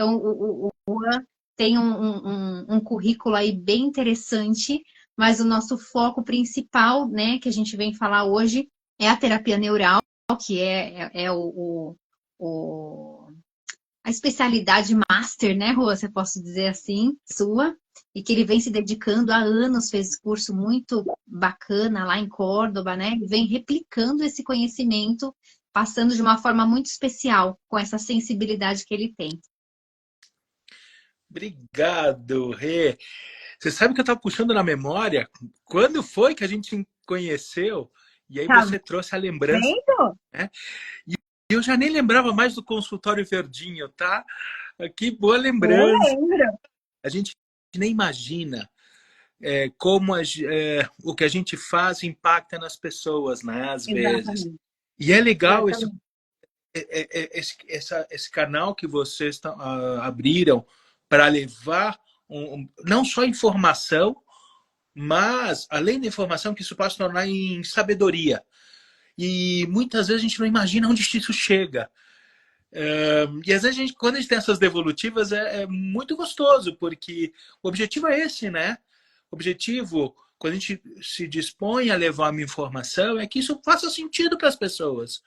Então, o Juan tem um currículo aí bem interessante, mas o nosso foco principal, né, que a gente vem falar hoje, é a terapia neural, que a especialidade master, né, Rô, se eu posso dizer assim, sua, e que ele vem se dedicando há anos, fez curso muito bacana lá em Córdoba, né, e vem replicando esse conhecimento, passando de uma forma muito especial, com essa sensibilidade que ele tem. Obrigado, Rê. Você sabe que eu estava puxando na memória quando foi que a gente se conheceu e aí Tá você trouxe a lembrança, vendo? né? E eu já nem lembrava mais do consultório Verdinho, tá? Que boa Eu lembrança. lembro. A gente nem imagina como o que a gente faz impacta nas pessoas, né? Às vezes. Exatamente, E é legal exatamente. esse canal que vocês abriram para levar não só informação, mas além da informação que isso pode se tornar em sabedoria. E muitas vezes a gente não imagina onde isso chega. E às vezes quando a gente tem essas devolutivas é muito gostoso, porque o objetivo é esse, né? O objetivo, quando a gente se dispõe a levar uma informação, é que isso faça sentido para as pessoas,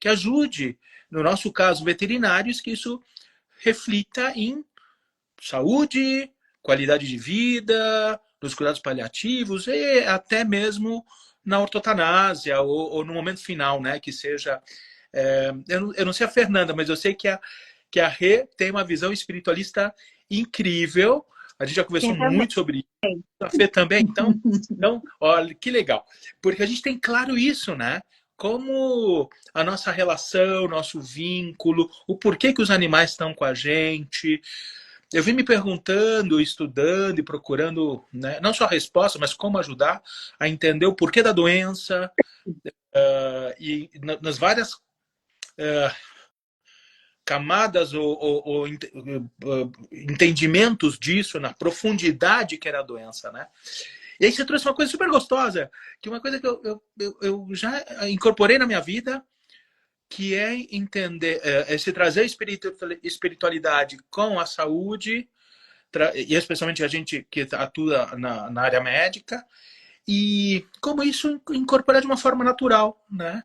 que ajude, no nosso caso, veterinários, que isso reflita em saúde, qualidade de vida, nos cuidados paliativos e até mesmo na ortotanásia ou no momento final, né? Que seja. Eu não sei a Fernanda, mas eu sei que a Rê tem uma visão espiritualista incrível. A gente já conversou Eu também. muito sobre isso. A Fê também, então, olha, que legal. Porque a gente tem claro isso, né? Como a nossa relação, nosso vínculo, o porquê que os animais estão com a gente. Eu vim me perguntando, estudando e procurando, né, não só a resposta, mas como ajudar a entender o porquê da doença, e nas várias camadas ou entendimentos disso, na profundidade que era a doença, né? E aí você trouxe uma coisa super gostosa, que é uma coisa que eu já incorporei na minha vida, que é entender, se trazer a espiritualidade com a saúde, e especialmente a gente que atua na área médica, e como isso incorporar de uma forma natural, né?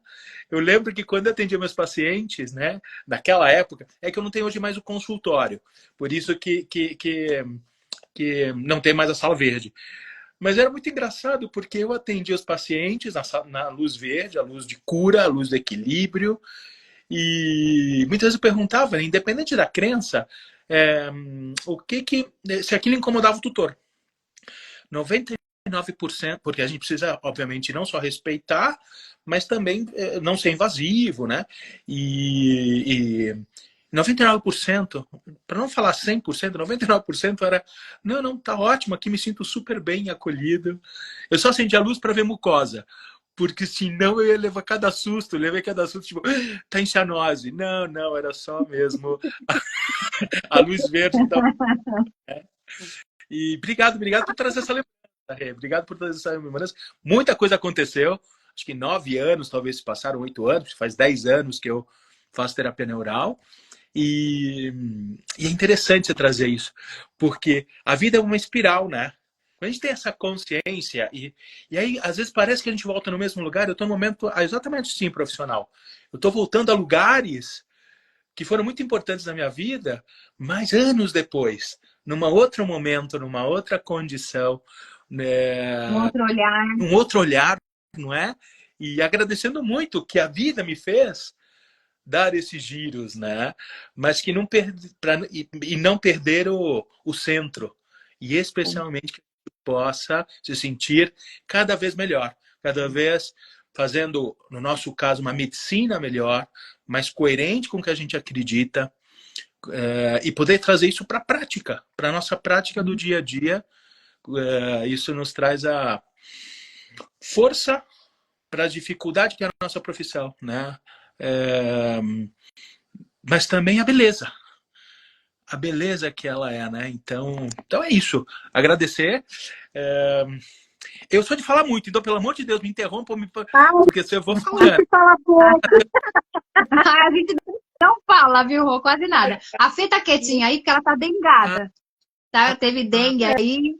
Eu lembro que quando eu atendia meus pacientes, né, naquela época, é que eu não tenho hoje mais o consultório, por isso que não tem mais a sala verde. Mas era muito engraçado porque eu atendia os pacientes na luz verde, a luz de cura, a luz do equilíbrio, e muitas vezes eu perguntava, né, independente da crença, se aquilo incomodava o tutor. 99%, porque a gente precisa, obviamente, não só respeitar, mas também não ser invasivo, né? E 99%, para não falar 100%, 99% era, não, tá ótimo, aqui me sinto super bem acolhido. Eu só acendi a luz para ver mucosa, porque senão eu ia levar cada susto, tipo, tá em cianose. Não, era só mesmo a luz verde da. E obrigado por trazer essa lembrança, Rê. Obrigado por trazer essa lembrança. Muita coisa aconteceu. Acho que 9 anos, talvez se passaram 8 anos, faz 10 anos que eu faço terapia neural. E é interessante você trazer isso, porque a vida é uma espiral, né? Quando a gente tem essa consciência, e aí às vezes parece que a gente volta no mesmo lugar, eu estou no momento exatamente assim, profissional. Eu estou voltando a lugares que foram muito importantes na minha vida, mas anos depois, num outro momento, numa outra condição, Um né, outro olhar. um outro olhar, não é? E agradecendo muito que a vida me fez dar esses giros, né? Mas que não e não perder o centro, e especialmente que possa se sentir cada vez melhor, cada vez fazendo, no nosso caso, uma medicina melhor, mais coerente com o que a gente acredita, e poder trazer isso para a prática, para a nossa prática do dia a dia. Isso nos traz a força para a dificuldade que é a nossa profissão, né? Mas também a beleza que ela é, né? Então é isso. Agradecer. Eu sou de falar muito, então, pelo amor de Deus, me interrompa, porque se eu vou falando. Fala pouco. A gente Não fala, viu, Rô? Quase nada. A Fê tá quietinha aí porque ela tá dengada. Tá? Teve dengue aí,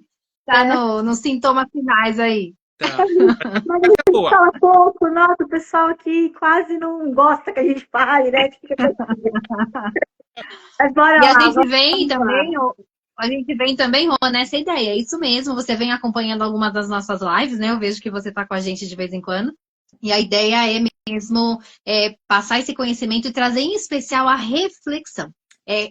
tá nos sintomas finais aí. Tá. Mas a gente fala pouco, nossa, o pessoal aqui quase não gosta que a gente fale, né? Mas bora E lá, a gente vem vamos lá. também, a gente vem também, Rô, nessa ideia. É isso mesmo, você vem acompanhando algumas das nossas lives, né? Eu vejo que você tá com a gente de vez em quando. E a ideia é mesmo passar esse conhecimento e trazer em especial a reflexão.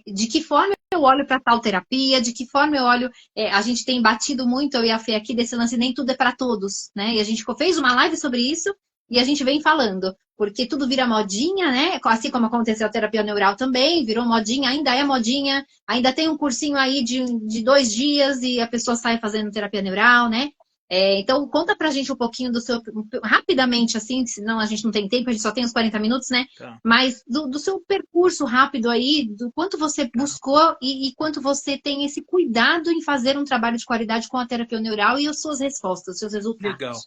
De que forma eu olho para tal terapia, de que forma eu olho. A gente tem batido muito, eu e a Fê aqui, desse lance, nem tudo é para todos, né? E a gente fez uma live sobre isso e a gente vem falando, porque tudo vira modinha, né? Assim como aconteceu a terapia neural também, virou modinha, ainda é modinha, ainda tem um cursinho aí de 2 dias e a pessoa sai fazendo terapia neural, né? Então, conta pra gente um pouquinho do seu, rapidamente, assim, senão a gente não tem tempo, a gente só tem uns 40 minutos, né? Tá. Mas do seu percurso rápido aí, do quanto você buscou e quanto você tem esse cuidado em fazer um trabalho de qualidade com a terapia neural e as suas respostas, os seus resultados. Legal.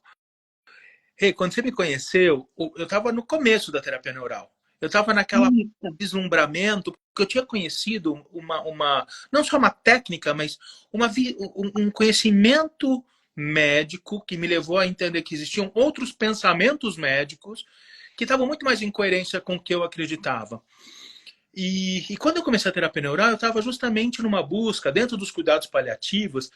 Hey, quando você me conheceu, eu estava no começo da terapia neural. Eu estava naquela deslumbramento, porque eu tinha conhecido não só uma técnica, mas um conhecimento médico que me levou a entender que existiam outros pensamentos médicos que estavam muito mais em coerência com o que eu acreditava. E quando eu comecei a terapia neural, eu estava justamente numa busca, dentro dos cuidados paliativos,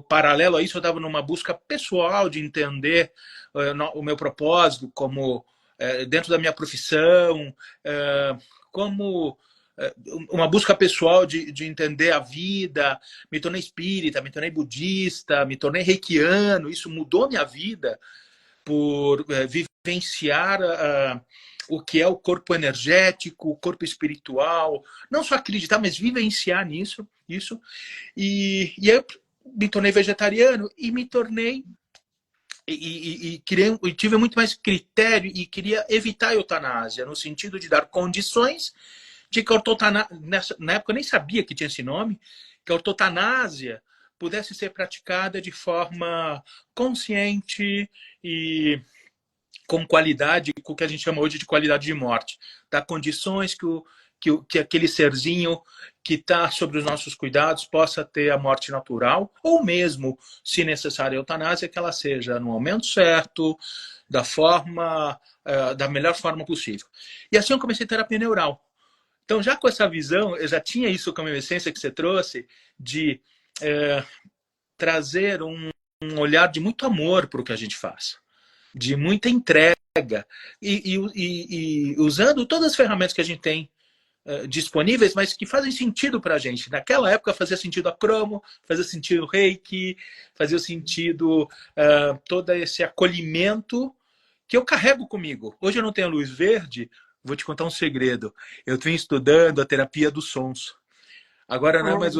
paralelo a isso, eu estava numa busca pessoal de entender o meu propósito como dentro da minha profissão, como uma busca pessoal de entender a vida. Me tornei espírita, me tornei budista, me tornei reikiano. Isso mudou minha vida por vivenciar o que é o corpo energético, o corpo espiritual. Não só acreditar, mas vivenciar nisso. E eu me tornei vegetariano e me tornei e tive muito mais critério e queria evitar a eutanásia, no sentido de dar condições de que a na época eu nem sabia que tinha esse nome, que a eutanásia pudesse ser praticada de forma consciente e com qualidade, com o que a gente chama hoje de qualidade de morte. Dar condições que aquele serzinho que está sobre os nossos cuidados possa ter a morte natural, ou mesmo, se necessária, a eutanásia, que ela seja no momento certo, da melhor forma possível. E assim eu comecei a terapia neural. Então, já com essa visão, eu já tinha isso como essência que você trouxe, de trazer um olhar de muito amor para o que a gente faz, de muita entrega, e usando todas as ferramentas que a gente tem disponíveis, mas que fazem sentido para a gente. Naquela época fazia sentido a cromo, fazia sentido o reiki, fazia sentido todo esse acolhimento que eu carrego comigo. Hoje eu não tenho luz verde, vou te contar um segredo. Eu venho estudando a terapia dos sons. Agora não é mais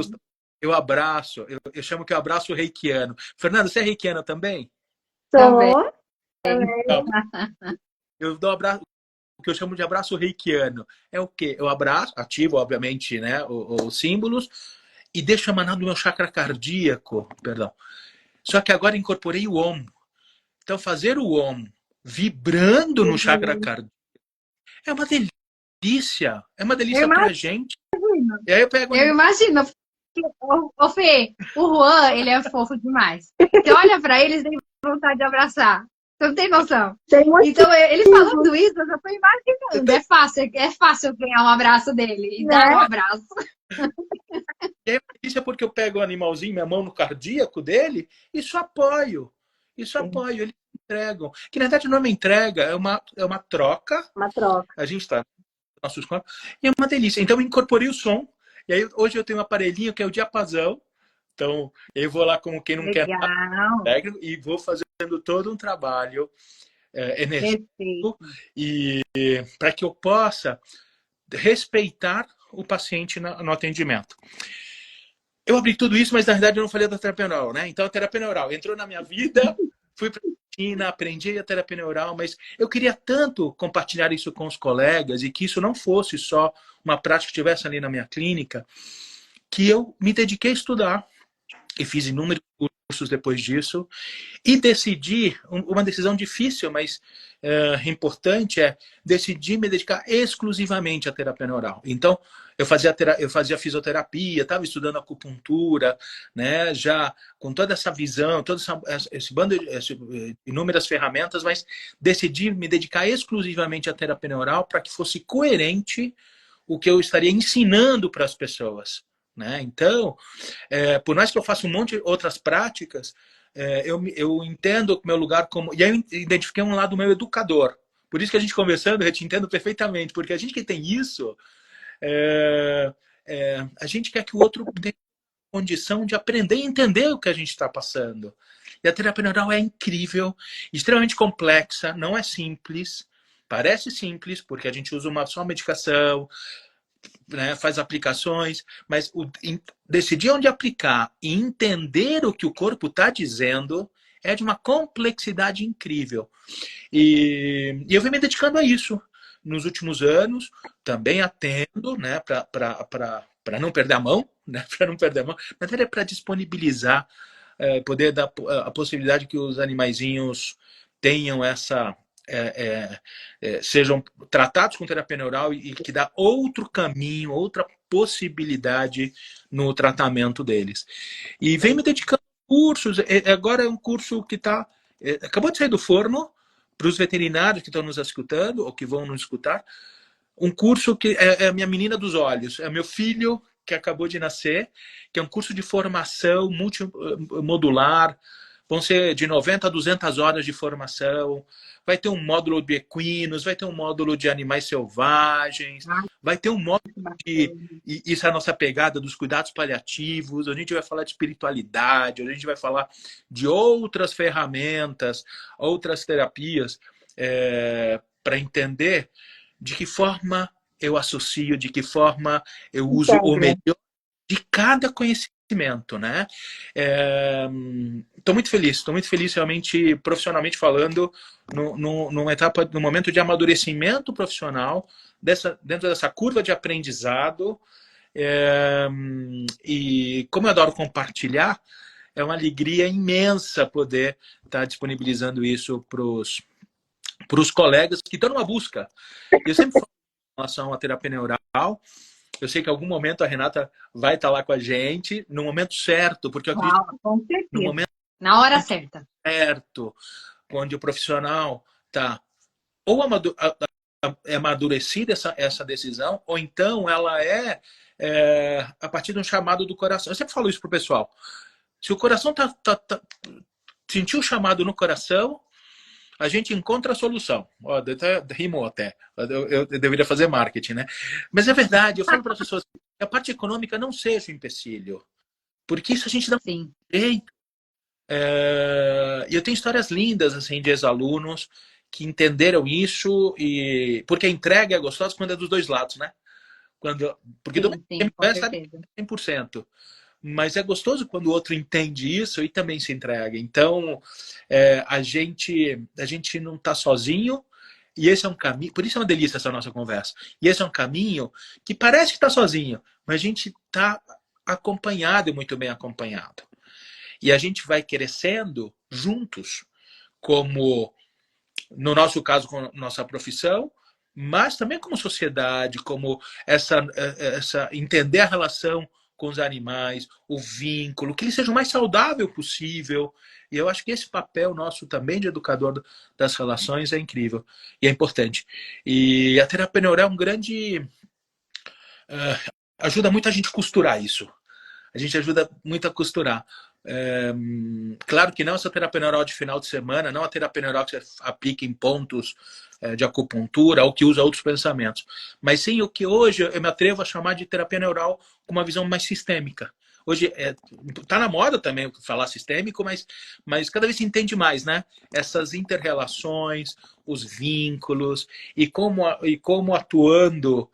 eu abraço, eu chamo que eu abraço o reikiano. Fernanda, você é reikiana também? Sou. Então, eu dou abraço. O que eu chamo de abraço reikiano é o quê? Eu abraço, ativo, obviamente, né, os símbolos, e deixo emanar do meu chakra cardíaco, perdão. Só que agora incorporei o Om. Então, fazer o Om vibrando no chakra cardíaco é uma delícia. É uma delícia pra gente. E aí eu imagino. Ô, Fê, o Juan, ele é fofo demais. Você olha pra ele e tem vontade de abraçar. Você não tem noção. Então, ele falando isso, eu já tô imaginando. É fácil ganhar um abraço dele e dar um abraço. É isso, porque eu pego o animalzinho, minha mão no cardíaco dele, e só apoio. Eles entregam. Que na verdade não é uma entrega, é uma troca. Uma troca. A gente está nos nossos corpos. E é uma delícia. Então eu incorporei o som. E aí hoje eu tenho um aparelhinho que é o diapasão. Então eu vou lá como quem não quer e vou fazendo todo um trabalho energético e para que eu possa respeitar o paciente no atendimento. Eu abri tudo isso, mas na verdade eu não falei da terapia neural, né? Então a terapia neural entrou na minha vida, fui para a China, aprendi a terapia neural, mas eu queria tanto compartilhar isso com os colegas e que isso não fosse só uma prática que estivesse ali na minha clínica, que eu me dediquei a estudar e fiz inúmeros cursos cursos depois disso. E decidi, uma decisão difícil, mas importante, é decidir me dedicar exclusivamente à terapia neural. Então, eu fazia fisioterapia, estava estudando acupuntura, né, já com toda essa visão, todo esse bando de inúmeras ferramentas, mas decidi me dedicar exclusivamente à terapia neural para que fosse coerente o que eu estaria ensinando para as pessoas. Né? Então, por mais que eu faça um monte de outras práticas, eu entendo o meu lugar como... E aí eu identifiquei um lado meu educador. Por isso que a gente conversando, eu te entendo perfeitamente, porque a gente que tem isso, a gente quer que o outro tenha condição de aprender e entender o que a gente está passando. E a terapia neural é incrível, extremamente complexa, não é simples. Parece simples, porque a gente usa uma só medicação, né, faz aplicações, mas decidir onde aplicar e entender o que o corpo está dizendo é de uma complexidade incrível. E eu venho me dedicando a isso nos últimos anos, também atendo, né, para não perder a mão, né, para não perder a mão, mas é para disponibilizar, poder dar a possibilidade que os animaizinhos tenham essa... sejam tratados com terapia neural e que dá outro caminho, outra possibilidade no tratamento deles. E vem me dedicando a cursos. Agora é um curso que acabou de sair do forno para os veterinários que estão nos escutando ou que vão nos escutar. Um curso que é a minha menina dos olhos, é meu filho que acabou de nascer, que é um curso de formação multimodular. Vão ser de 90 a 200 horas de formação. Vai ter um módulo de equinos, vai ter um módulo de animais selvagens, vai ter um módulo de... Isso é a nossa pegada dos cuidados paliativos. A gente vai falar de espiritualidade, a gente vai falar de outras ferramentas, outras terapias, para entender de que forma eu associo, de que forma eu uso o melhor de cada conhecimento, né? Estou muito feliz realmente, profissionalmente falando, no momento de amadurecimento profissional, dentro dessa curva de aprendizado, e como eu adoro compartilhar, é uma alegria imensa poder estar disponibilizando isso para os colegas que estão numa busca. Eu sempre falo em relação à terapia neural. Eu sei que em algum momento a Renata vai estar lá com a gente, no momento certo, porque eu acredito com certeza. no momento na hora certa, onde o profissional está ou amadurecida essa decisão, ou então ela a partir de um chamado do coração. Eu sempre falo isso para o pessoal. Se o coração sentiu o chamado no coração, a gente encontra a solução. Rimou até. Eu deveria fazer marketing, né? Mas é verdade, eu falo para as pessoas que a parte econômica não seja um empecilho. Porque isso a gente dá um jeito. E eu tenho histórias lindas assim, de ex-alunos que entenderam isso, porque a entrega é gostosa quando é dos dois lados, né? Porque do sabe 100%. Mas é gostoso quando o outro entende isso e também se entrega. Então, a gente não está sozinho, e esse é um caminho... Por isso é uma delícia essa nossa conversa. E esse é um caminho que parece que está sozinho, mas a gente está acompanhado e muito bem acompanhado. E a gente vai crescendo juntos, como, no nosso caso, com a nossa profissão, mas também como sociedade, como entender a relação com os animais, o vínculo, que ele seja o mais saudável possível. E eu acho que esse papel nosso também de educador das relações é incrível e é importante. E a terapia neural é um grande... ajuda muito a gente a costurar isso. A gente ajuda muito a costurar. Claro que não essa terapia neural de final de semana, não a terapia neural que você aplica em pontos de acupuntura ou que usa outros pensamentos, mas sim o que hoje eu me atrevo a chamar de terapia neural com uma visão mais sistêmica. Hoje está na moda também falar sistêmico, mas cada vez se entende mais, né? Essas inter-relações, os vínculos e como atuando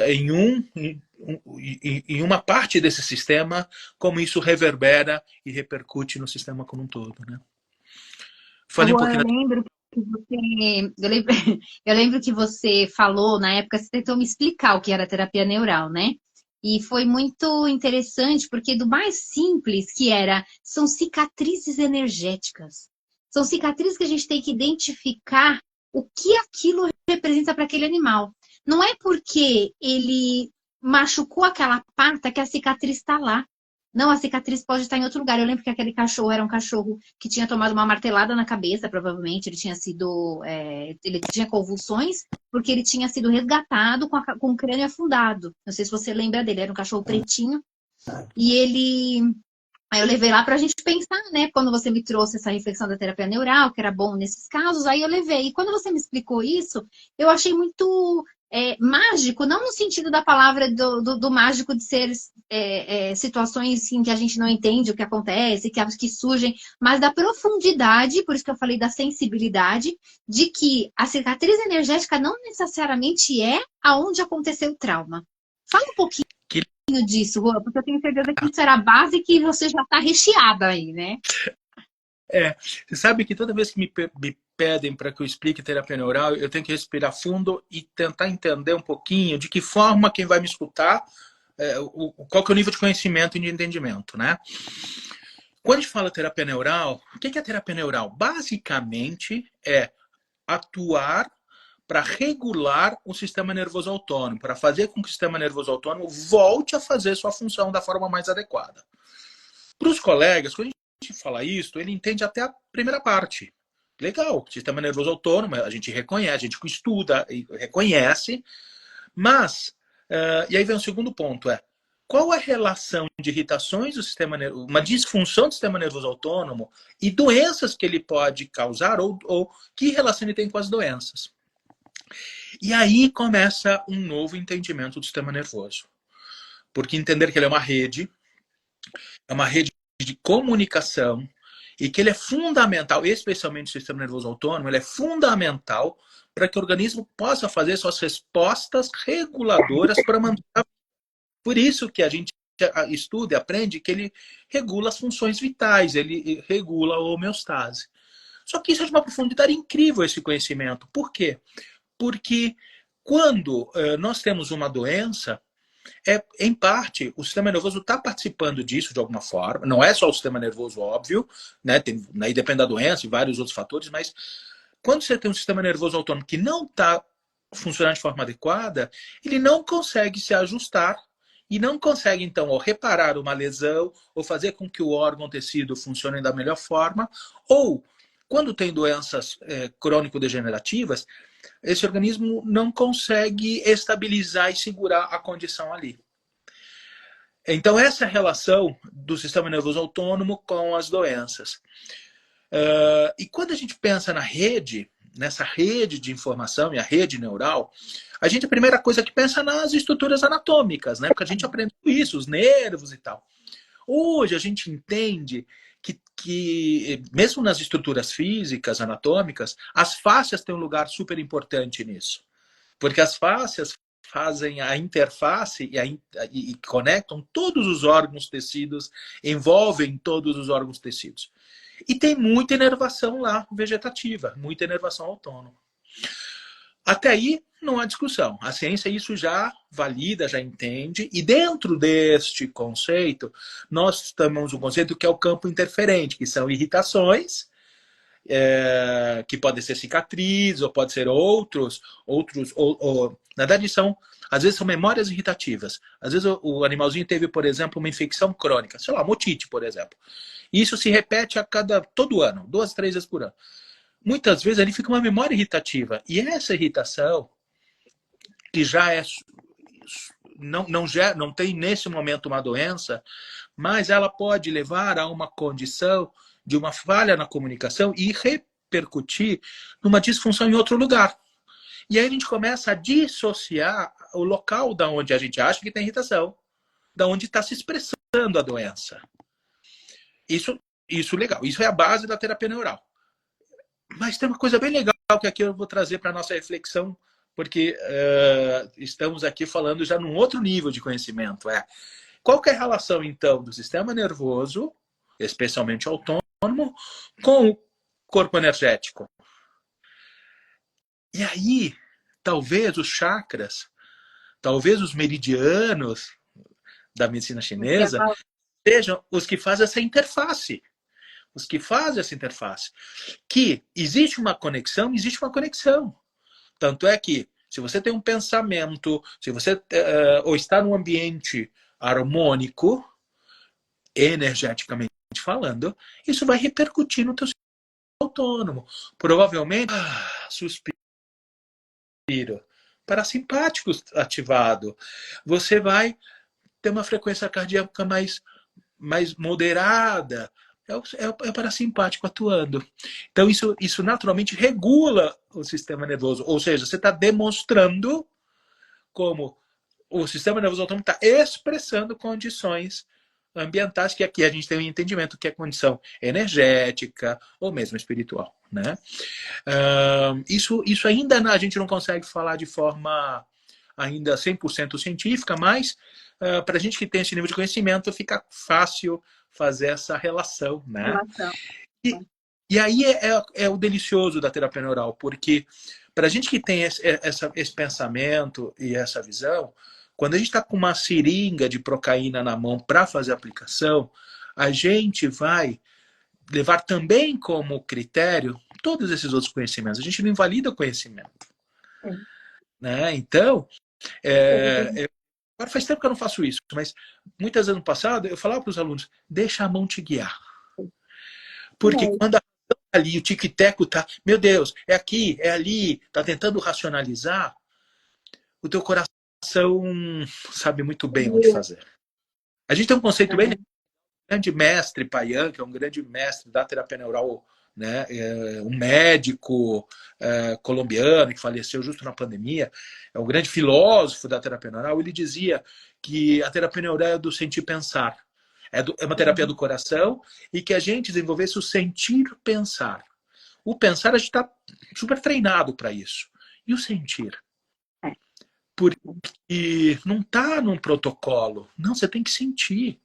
em uma parte desse sistema, como isso reverbera e repercute no sistema como um todo, né? Falei um pouquinho. Eu lembro que você falou, na época, você tentou me explicar o que era terapia neural, né? E foi muito interessante, porque do mais simples que era, são cicatrizes energéticas. São cicatrizes que a gente tem que identificar o que aquilo representa para aquele animal. Não é porque ele machucou aquela pata que a cicatriz está lá. Não, a cicatriz pode estar em outro lugar. Eu lembro que aquele cachorro era um cachorro que tinha tomado uma martelada na cabeça, provavelmente. Ele tinha sido. Ele tinha convulsões, porque ele tinha sido resgatado com o crânio afundado. Não sei se você lembra dele, era um cachorro pretinho. E ele. Aí eu levei lá pra gente pensar, né? Quando você me trouxe essa reflexão da terapia neural, que era bom nesses casos, aí eu levei. E quando você me explicou isso, eu achei muito mágico, não no sentido da palavra do mágico de ser situações em que a gente não entende o que acontece, que surgem, mas da profundidade, por isso que eu falei da sensibilidade, de que a cicatriz energética não necessariamente é aonde aconteceu o trauma. Fala um pouquinho disso, Rô, porque eu tenho certeza que isso era a base que você já está recheada aí, né? Você sabe que toda vez que me pedem para que eu explique terapia neural, eu tenho que respirar fundo e tentar entender um pouquinho de que forma quem vai me escutar, qual que é o nível de conhecimento e de entendimento, né? Quando a gente fala terapia neural, o que é terapia neural? Basicamente é atuar para regular o sistema nervoso autônomo, para fazer com que o sistema nervoso autônomo volte a fazer sua função da forma mais adequada. Para os colegas, quando a gente fala isso, ele entende até a primeira parte. Legal, sistema nervoso autônomo, a gente reconhece, a gente estuda e reconhece, mas, e aí vem o segundo ponto, qual a relação de irritações do sistema nervoso, uma disfunção do sistema nervoso autônomo e doenças que ele pode causar, ou que relação ele tem com as doenças? E aí começa um novo entendimento do sistema nervoso. Porque entender que ele é uma rede de comunicação, e que ele é fundamental, especialmente o sistema nervoso autônomo, ele é fundamental para que o organismo possa fazer suas respostas reguladoras para manter a vida. Por isso que a gente estuda e aprende que ele regula as funções vitais, ele regula a homeostase. Só que isso é de uma profundidade incrível, esse conhecimento. Por quê? Porque quando nós temos uma doença, em parte, o sistema nervoso está participando disso de alguma forma. Não é só o sistema nervoso, óbvio, né? Aí depende da doença e vários outros fatores, mas quando você tem um sistema nervoso autônomo que não está funcionando de forma adequada, ele não consegue se ajustar e não consegue, então, ou reparar uma lesão, ou fazer com que o órgão ou tecido funcione da melhor forma, ou, quando tem doenças crônico-degenerativas, esse organismo não consegue estabilizar e segurar a condição ali. Então, essa é a relação do sistema nervoso autônomo com as doenças. E quando a gente pensa nessa rede de informação e a rede neural, a primeira coisa que pensa nas estruturas anatômicas, né? Porque a gente aprende isso, os nervos e tal. Hoje a gente entende que mesmo nas estruturas físicas, anatômicas, as fáscias têm um lugar super importante nisso. Porque as fáscias fazem a interface e conectam todos os órgãos, tecidos, envolvem todos os órgãos, tecidos. E tem muita inervação lá vegetativa, muita inervação autônoma. Até aí não há discussão. A ciência isso já valida, já entende. E dentro deste conceito, nós temos um conceito que é o campo interferente, que são irritações, que podem ser cicatrizes, ou pode ser outros na verdade, às vezes são memórias irritativas. Às vezes o animalzinho teve, por exemplo, uma infecção crônica, sei lá, uma otite, por exemplo. E isso se repete todo ano, 2, 3 vezes por ano. Muitas vezes ali fica uma memória irritativa. E essa irritação, que já não tem nesse momento uma doença, mas ela pode levar a uma condição de uma falha na comunicação e repercutir numa disfunção em outro lugar. E aí a gente começa a dissociar o local da onde a gente acha que tem irritação, da onde está se expressando a doença. Isso legal. Isso é a base da terapia neural. Mas tem uma coisa bem legal que aqui eu vou trazer para a nossa reflexão, porque estamos aqui falando já num outro nível de conhecimento. Qual que é a relação, então, do sistema nervoso, especialmente autônomo, com o corpo energético? E aí, talvez os chakras, talvez os meridianos, da medicina chinesa sejam os que fazem essa interface. Os que fazem essa interface. Que existe uma conexão, existe uma conexão. Tanto é que, se você tem um pensamento, se você ou está num ambiente harmônico, energeticamente falando, isso vai repercutir no teu sistema autônomo. Provavelmente, suspiro, parasimpático ativado. Você vai ter uma frequência cardíaca mais moderada. É o parasimpático atuando. Então, isso naturalmente regula o sistema nervoso. Ou seja, você está demonstrando como o sistema nervoso autônomo está expressando condições ambientais, que aqui a gente tem um entendimento que é condição energética ou mesmo espiritual. Né? Isso ainda a gente não consegue falar de forma ainda 100% científica, mas para a gente que tem esse nível de conhecimento, fica fácil fazer essa relação. Né? E aí é o delicioso da terapia neural, porque para a gente que tem esse pensamento e essa visão, quando a gente está com uma seringa de procaína na mão para fazer a aplicação, a gente vai levar também como critério todos esses outros conhecimentos. A gente não invalida o conhecimento. Né? Então, agora faz tempo que eu não faço isso, mas muitas vezes no passado eu falava para os alunos, deixa a mão te guiar. Porque quando ali o tic-teco tá, meu Deus, é aqui, é ali, tá tentando racionalizar, o teu coração sabe muito bem onde fazer. A gente tem um conceito bem, um grande mestre Payan, que é um grande mestre da terapia neural, né, um médico colombiano que faleceu justo na pandemia, é um grande filósofo da terapia neural. Ele dizia que a terapia neural é do sentir pensar. É uma terapia do coração e que a gente desenvolvesse o sentir pensar. O pensar, a gente está super treinado para isso. E o sentir? Porque não está num protocolo. Não, você tem que sentir.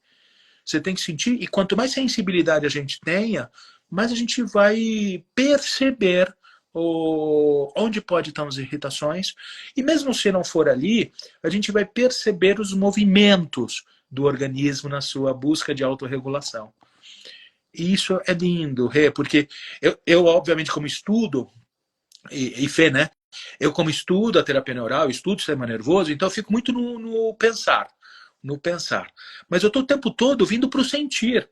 Você tem que sentir. E quanto mais sensibilidade a gente tenha, mais a gente vai perceber onde pode estar as irritações. E mesmo se não for ali, a gente vai perceber os movimentos do organismo na sua busca de autorregulação. E isso é lindo, Rê, porque eu obviamente, como estudo, e Fê, né? Eu, como estudo a terapia neural, estudo o sistema nervoso, então eu fico muito no pensar. No pensar. Mas eu estou o tempo todo vindo para o sentir.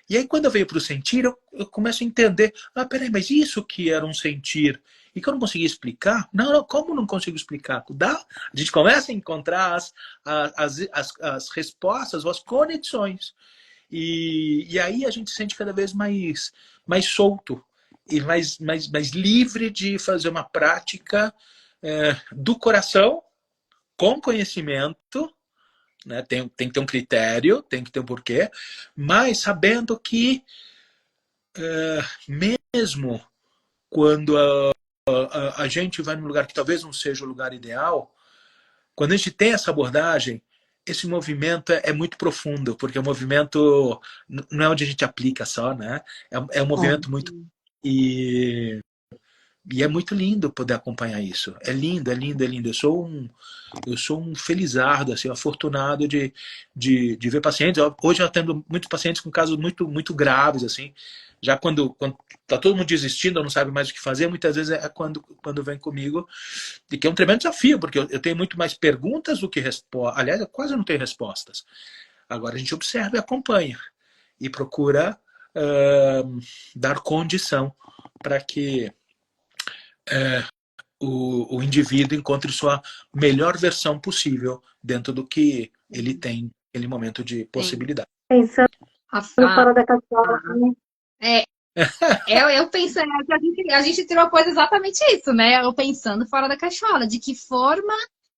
E aí, quando eu venho para o sentir, eu começo a entender, peraí, mas isso que era um sentir e que eu não conseguia explicar? Não, como não consigo explicar? A gente começa a encontrar as respostas, as conexões. E aí a gente se sente cada vez mais solto e mais livre de fazer uma prática do coração, com conhecimento, né? Tem que ter um critério, tem que ter um porquê, mas sabendo que mesmo quando a gente vai num lugar que talvez não seja o lugar ideal, quando a gente tem essa abordagem, esse movimento é muito profundo, porque o movimento não é onde a gente aplica só, né? É um movimento muito... E é muito lindo poder acompanhar isso. É lindo, é lindo, é lindo. Eu sou um felizardo, assim, afortunado de ver pacientes. Hoje eu atendo muitos pacientes com casos muito, muito graves, assim. Já quando tá todo mundo desistindo, não sabe mais o que fazer, muitas vezes é quando vem comigo, e que é um tremendo desafio, porque eu tenho muito mais perguntas do que respostas. Aliás, eu quase não tenho respostas. Agora a gente observa e acompanha e procura dar condição para que o indivíduo encontre sua melhor versão possível dentro do que ele tem naquele momento de possibilidade. Pensando fora da caixola, né? Eu penso, a gente propôs exatamente isso, né? Eu pensando fora da caixola, de que forma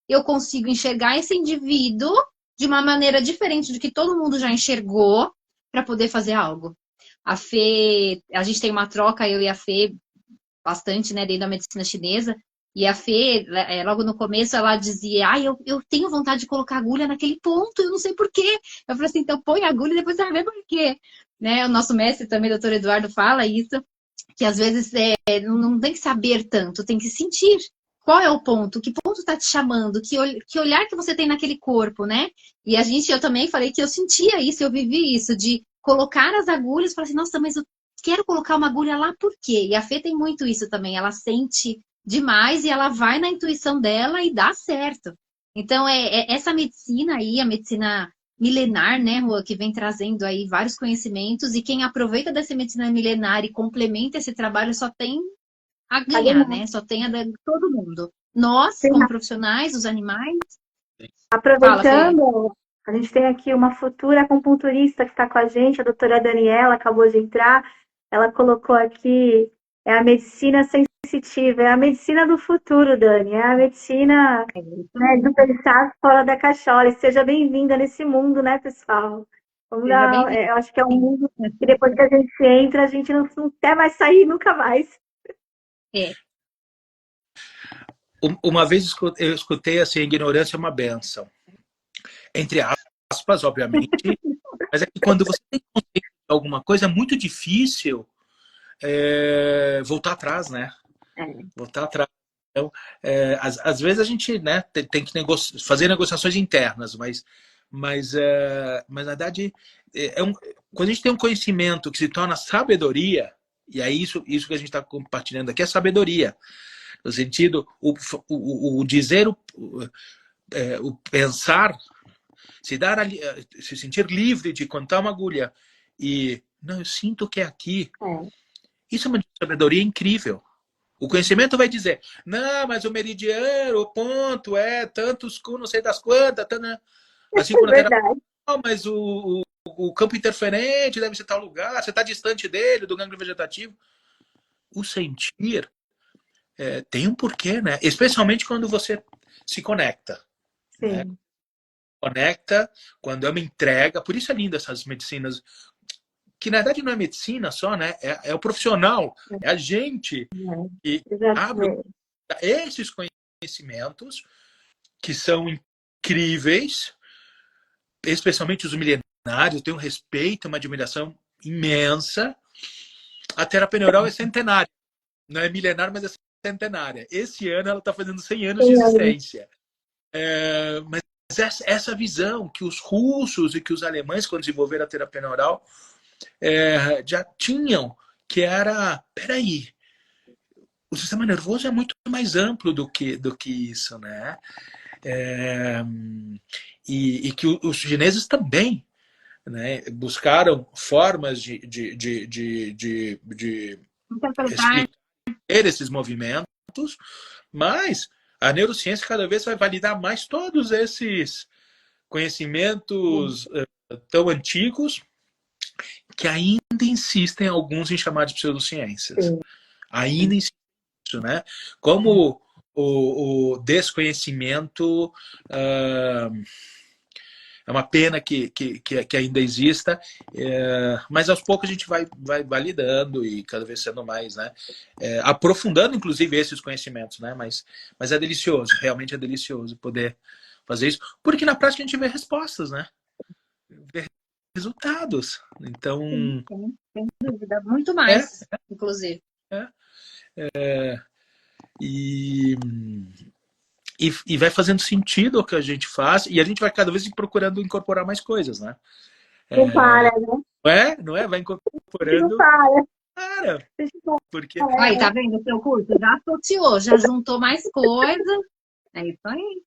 eu consigo enxergar esse indivíduo de uma maneira diferente do que todo mundo já enxergou para poder fazer algo. A Fê, a gente tem uma troca, eu e a Fê, bastante, né, dentro da medicina chinesa, e a Fê, logo no começo, ela dizia, eu tenho vontade de colocar agulha naquele ponto, eu não sei por quê. Eu falei assim, então põe a agulha e depois você vai ver por quê. Né? O nosso mestre também, o doutor Eduardo, fala isso, que às vezes não tem que saber tanto, tem que sentir. Qual é o ponto? Que ponto está te chamando? Que olhar que você tem naquele corpo, né? E eu também falei que eu sentia isso, eu vivi isso, de colocar as agulhas e falar assim, nossa, mas eu quero colocar uma agulha lá por quê? E a Fê tem muito isso também, ela sente demais e ela vai na intuição dela e dá certo. Então, essa medicina aí, a medicina milenar, né, Rua, que vem trazendo aí vários conhecimentos, e quem aproveita dessa medicina milenar e complementa esse trabalho só tem a ganhar, né? Só tem a dar todo mundo. Nós, Sim. como profissionais, os animais. Fala, Fê. Aproveitando, a gente tem aqui uma futura acupunturista que está com a gente, a doutora Daniela, acabou de entrar. Ela colocou aqui, é a medicina sensitiva, é a medicina do futuro, Dani, é a medicina, né, do pensar fora da caixola. E seja bem-vinda nesse mundo, né, pessoal? Vamos Seja dar, bem-vindo. eu acho que é um mundo que depois que a gente entra, a gente não quer mais sair nunca mais. É. Uma vez eu escutei assim, ignorância é uma benção. Entre aspas, obviamente, mas é que quando você tem consciência de alguma coisa, é muito difícil voltar atrás, né? Voltar atrás. Então, às vezes a gente, né, tem que fazer negociações internas, mas na verdade, quando a gente tem um conhecimento que se torna sabedoria, e é isso que a gente está compartilhando aqui, é sabedoria. No sentido, o dizer, o pensar, se sentir livre de contar uma agulha e, não, eu sinto que é aqui. Isso é uma sabedoria incrível. O conhecimento vai dizer, não, mas o meridiano, o ponto é tantos com não sei das quantas, assim como na terapia, mas o campo interferente deve ser tal lugar, você está distante dele, do gânglio vegetativo. O sentir tem um porquê, né? Especialmente quando você se conecta. Sim. Né? Conecta, quando é uma entrega. Por isso é lindo essas medicinas, que na verdade não é medicina só, né? É o profissional, é a gente que abre esses conhecimentos que são incríveis, especialmente os milenários. Eu tenho um respeito, uma admiração imensa. A terapia neural é centenária. Não é milenar, mas é centenária. Esse ano ela está fazendo 100 anos de existência. Mas essa visão que os russos e que os alemães, quando desenvolveram a terapia neural, já tinham, que era, peraí, o sistema nervoso é muito mais amplo do que isso, né? E que os chineses também, né, buscaram formas de explicar esses movimentos, mas a neurociência cada vez vai validar mais todos esses conhecimentos tão antigos que ainda insistem alguns em chamar de pseudociências. Ainda insistem nisso, né? Como o desconhecimento é uma pena que ainda exista, mas aos poucos a gente vai validando e cada vez sendo mais, né? Aprofundando, inclusive, esses conhecimentos, né? Mas é delicioso, realmente é delicioso poder fazer isso, porque na prática a gente vê respostas, né? Vê resultados. Então... Sem dúvida, muito mais, inclusive. E vai fazendo sentido o que a gente faz, e a gente vai cada vez procurando incorporar mais coisas, né? Não para, né? Não é? Vai incorporando. Não para. Porque... Aí, tá vendo o seu curso? Já associou, já juntou mais coisa. É isso aí.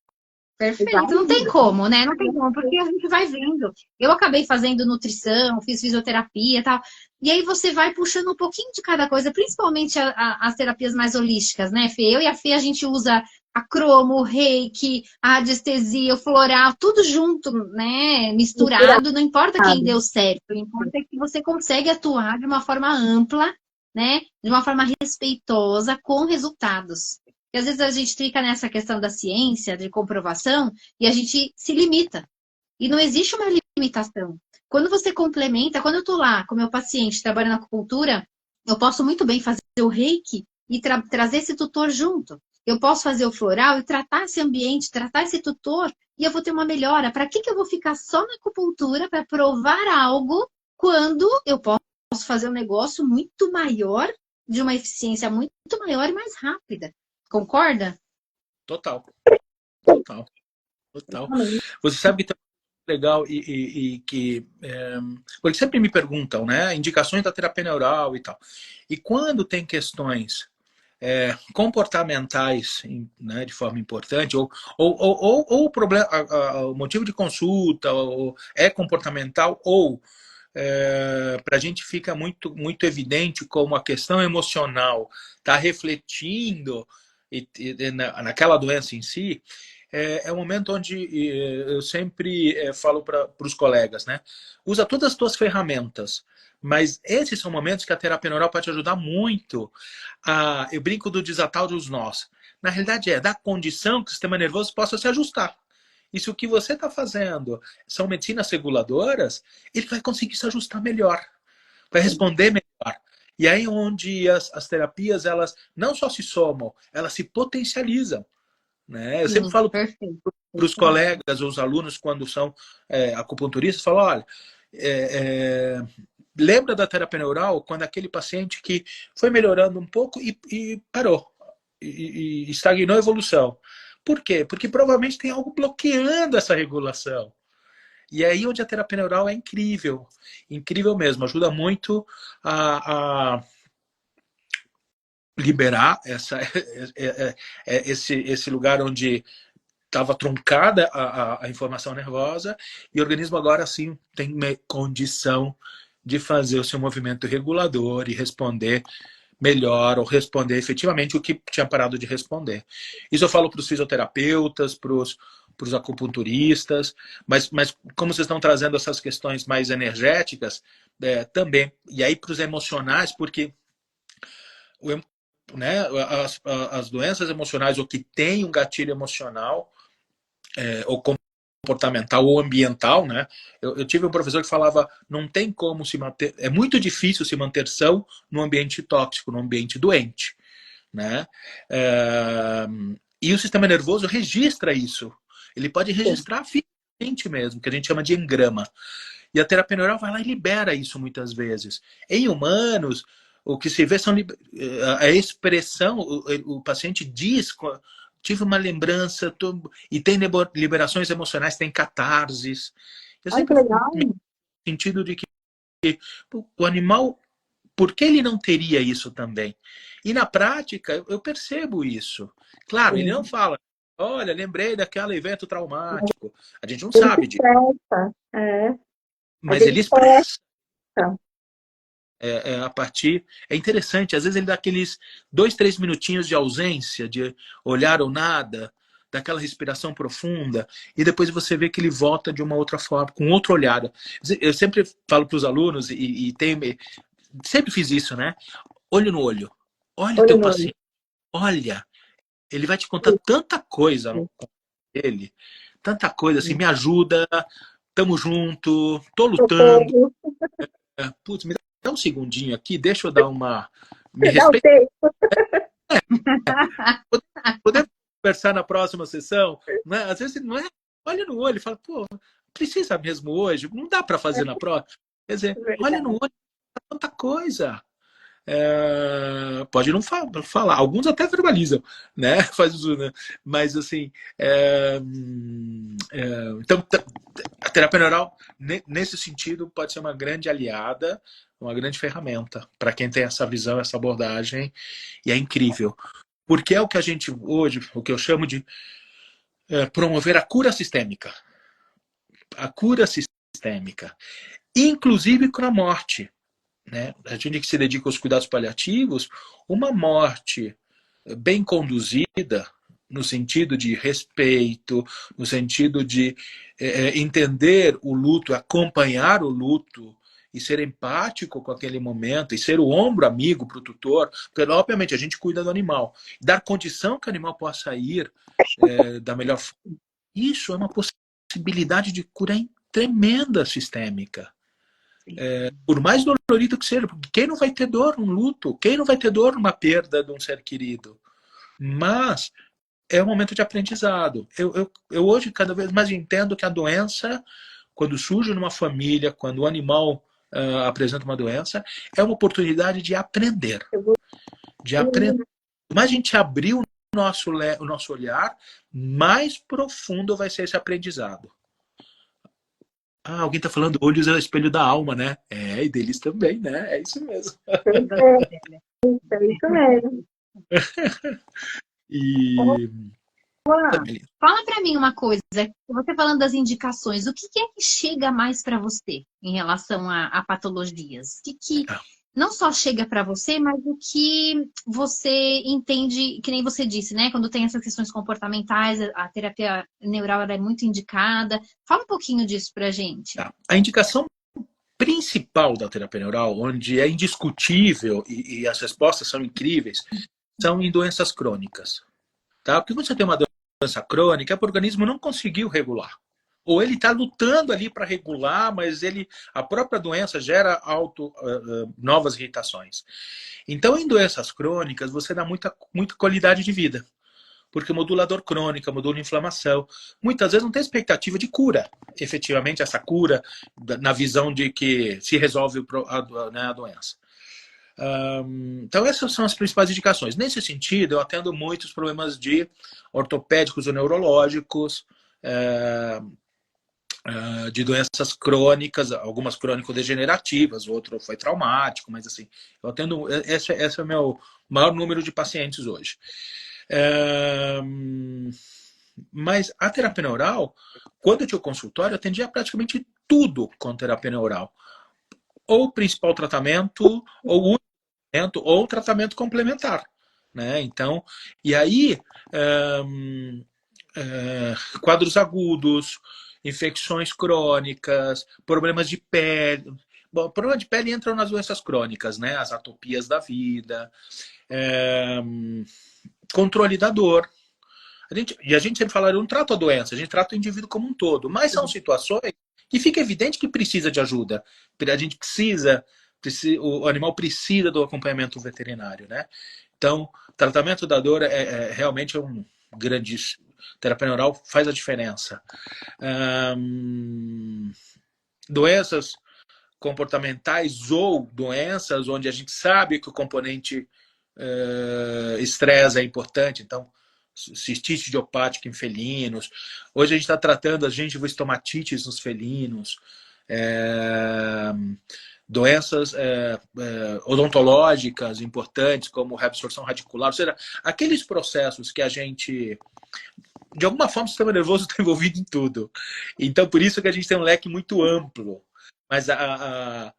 Perfeito. Não tem como, né? Não tem como, porque a gente vai vendo. Eu acabei fazendo nutrição, fiz fisioterapia e tal. E aí você vai puxando um pouquinho de cada coisa, principalmente as terapias mais holísticas, né, Fê? Eu e a Fê, a gente usa a cromo, o reiki, a radiestesia, o floral, tudo junto, né? Misturado. Não importa quem deu certo, o importa é que você consegue atuar de uma forma ampla, né? De uma forma respeitosa, com resultados. E às vezes a gente fica nessa questão da ciência, de comprovação, e a gente se limita. E não existe uma limitação. Quando você complementa, quando eu estou lá com o meu paciente trabalhando na acupuntura, eu posso muito bem fazer o reiki e trazer esse tutor junto. Eu posso fazer o floral e tratar esse ambiente, tratar esse tutor, e eu vou ter uma melhora. Para que eu vou ficar só na acupuntura para provar algo quando eu posso fazer um negócio muito maior, de uma eficiência muito maior e mais rápida? Concorda? Total, total, total. Você sabe que legal e que porque sempre me perguntam, né, indicações da terapia neural e tal. E quando tem questões comportamentais, né, de forma importante, ou o problema, o motivo de consulta é comportamental, ou para a gente fica muito evidente como a questão emocional está refletindo naquela doença em si, o momento onde eu sempre falo para os colegas, né? Usa todas as tuas ferramentas, mas esses são momentos que a terapia neural pode ajudar muito. Eu brinco do desatar dos nós. Na realidade da condição que o sistema nervoso possa se ajustar. E se o que você está fazendo são medicinas reguladoras, ele vai conseguir se ajustar melhor, vai responder melhor. E aí onde as terapias, elas não só se somam, elas se potencializam. Né? Eu sempre falo para os colegas ou os alunos, quando são acupunturistas, falo, olha, lembra da terapia neural quando aquele paciente que foi melhorando um pouco e parou, e estagnou a evolução. Por quê? Porque provavelmente tem algo bloqueando essa regulação. E é aí onde a terapia neural é incrível. Incrível mesmo. Ajuda muito a liberar esse lugar onde estava truncada a informação nervosa, e o organismo agora sim tem condição de fazer o seu movimento regulador e responder melhor, ou responder efetivamente o que tinha parado de responder. Isso eu falo para os fisioterapeutas, para os acupunturistas, mas como vocês estão trazendo essas questões mais energéticas, também, e aí para os emocionais, porque né, as doenças emocionais, ou que tem um gatilho emocional, ou comportamental ou ambiental, né? Eu tive um professor que falava, não tem como se manter, é muito difícil se manter são num ambiente tóxico, num ambiente doente, né? E o sistema nervoso registra isso. Ele pode registrar fisicamente mesmo, que a gente chama de engrama. E a terapia neural vai lá e libera isso muitas vezes. Em humanos, o que se vê são a expressão, o paciente diz, tive uma lembrança, e tem liberações emocionais, tem catarses. Eu sempre no sentido de que o animal, por que ele não teria isso também? E na prática, eu percebo isso. Claro, ele não fala, olha, lembrei daquele evento traumático. A gente não sabe disso. Mas ele expressa. A partir. É interessante, às vezes ele dá aqueles 2, 3 minutinhos de ausência, de olhar ou nada, daquela respiração profunda, e depois você vê que ele volta de uma outra forma, com outro olhar. Eu sempre falo para os alunos, sempre fiz isso, né? Olho no olho. Olha o teu paciente. Olha, ele vai te contar tanta coisa ele, tanta coisa, assim, me ajuda, tamo junto, tô lutando. Putz, me dá um segundinho aqui, deixa eu dar uma... Me respeita. Podemos conversar na próxima sessão? Né? Às vezes não é... Olha no olho e fala, pô, precisa mesmo hoje? Não dá para fazer na próxima? Quer dizer, olha no olho, tanta coisa. Pode não falar, alguns até verbalizam, né? Faz isso, né? Mas assim, então a terapia neural nesse sentido pode ser uma grande aliada, uma grande ferramenta para quem tem essa visão, essa abordagem, e é incrível, porque é o que a gente hoje, o que eu chamo de promover a cura sistêmica, inclusive com a morte. Né? A gente que se dedica aos cuidados paliativos, uma morte bem conduzida, no sentido de respeito, no sentido de entender o luto, acompanhar o luto e ser empático com aquele momento, e ser o ombro amigo para o tutor, porque obviamente a gente cuida do animal, dar condição que o animal possa ir da melhor forma. Isso é uma possibilidade de cura tremenda sistêmica. Por mais dolorido que seja, porque quem não vai ter dor num luto? Quem não vai ter dor numa perda de um ser querido? Mas é um momento de aprendizado. Eu hoje cada vez mais entendo que a doença, quando surge numa família, quando o animal apresenta uma doença, é uma oportunidade de aprender. De aprender. Mas a gente abriu o nosso olhar, mais profundo vai ser esse aprendizado. Ah, alguém está falando olhos é o espelho da alma, né? É, e deles também, né? É isso mesmo. É isso mesmo. E... Fala para mim uma coisa, você falando das indicações, o que é que chega mais para você em relação a patologias? O que não só chega para você, mas o que você entende, que nem você disse, né? Quando tem essas questões comportamentais, a terapia neural ela é muito indicada. Fala um pouquinho disso pra gente. Tá. A indicação principal da terapia neural, onde é indiscutível e as respostas são incríveis, são em doenças crônicas. Tá? Porque quando você tem uma doença crônica, o organismo não conseguiu regular. Ou ele está lutando ali para regular, mas a própria doença gera novas irritações. Então, em doenças crônicas, você dá muita qualidade de vida. Porque o modulador crônico, modula inflamação, muitas vezes não tem expectativa de cura. Efetivamente, essa cura, na visão de que se resolve a doença. Então, essas são as principais indicações. Nesse sentido, eu atendo muitos problemas de ortopédicos ou neurológicos, de doenças crônicas, algumas crônico-degenerativas, outro foi traumático, mas assim, eu atendo, esse é o meu maior número de pacientes hoje. Mas a terapia neural, quando eu tinha o consultório, eu atendia praticamente tudo com terapia neural. Ou principal tratamento, ou tratamento, ou tratamento complementar. Né? Então, e aí, quadros agudos, infecções crônicas, problemas de pele. Bom, problema de pele entram nas doenças crônicas, né? As atopias da vida, controle da dor. A gente sempre fala, eu não trato a doença, a gente trata o indivíduo como um todo. Mas são situações que fica evidente que precisa de ajuda. A gente o animal precisa do acompanhamento veterinário, né? Então, tratamento da dor realmente um grande... Terapia neural faz a diferença. Doenças comportamentais ou doenças onde a gente sabe que o componente estresse é importante, então cistite idiopática em felinos. Hoje a gente está tratando a gengivostomatites nos felinos, doenças odontológicas importantes, como reabsorção radicular, ou seja, aqueles processos que a gente... De alguma forma, o sistema nervoso está envolvido em tudo. Então, por isso que a gente tem um leque muito amplo. Mas a